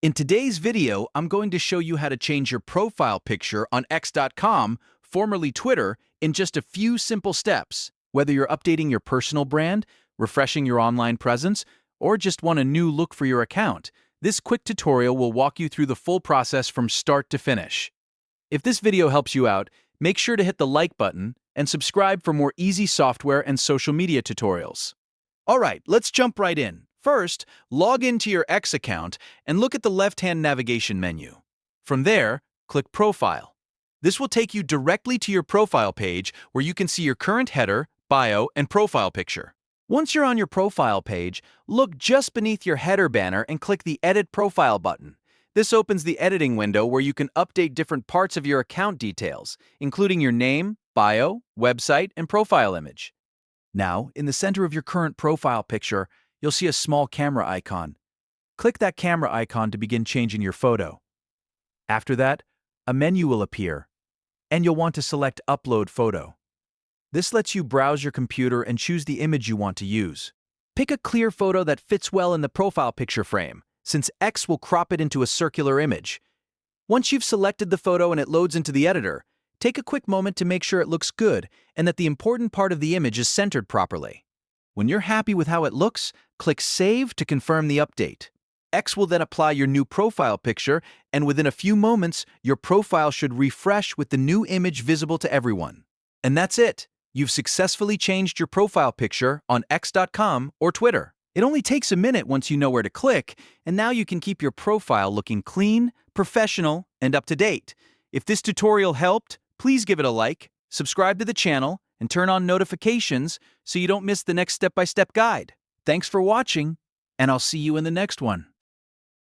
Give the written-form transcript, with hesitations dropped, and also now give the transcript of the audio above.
In today's video, I'm going to show you how to change your profile picture on X.com, formerly Twitter, in just a few simple steps. Whether you're updating your personal brand, refreshing your online presence, or just want a new look for your account, this quick tutorial will walk you through the full process from start to finish. If this video helps you out, make sure to hit the like button and subscribe for more easy software and social media tutorials. Alright, let's jump right in. First, log into your X account and look at the left-hand navigation menu. From there, click Profile. This will take you directly to your profile page where you can see your current header, bio, and profile picture. Once you're on your profile page, look just beneath your header banner and click the Edit Profile button. This opens the editing window where you can update different parts of your account details, including your name, bio, website, and profile image. Now, in the center of your current profile picture, you'll see a small camera icon. Click that camera icon to begin changing your photo. After that, a menu will appear, and you'll want to select Upload Photo. This lets you browse your computer and choose the image you want to use. Pick a clear photo that fits well in the profile picture frame, since X will crop it into a circular image. Once you've selected the photo and it loads into the editor, take a quick moment to make sure it looks good and that the important part of the image is centered properly. When you're happy with how it looks, click Save to confirm the update. X will then apply your new profile picture, and within a few moments, your profile should refresh with the new image visible to everyone. And that's it! You've successfully changed your profile picture on X.com or Twitter. It only takes a minute once you know where to click, and now you can keep your profile looking clean, professional, and up to date. If this tutorial helped, please give it a like, subscribe to the channel, and turn on notifications so you don't miss the next step-by-step guide. Thanks for watching, and I'll see you in the next one.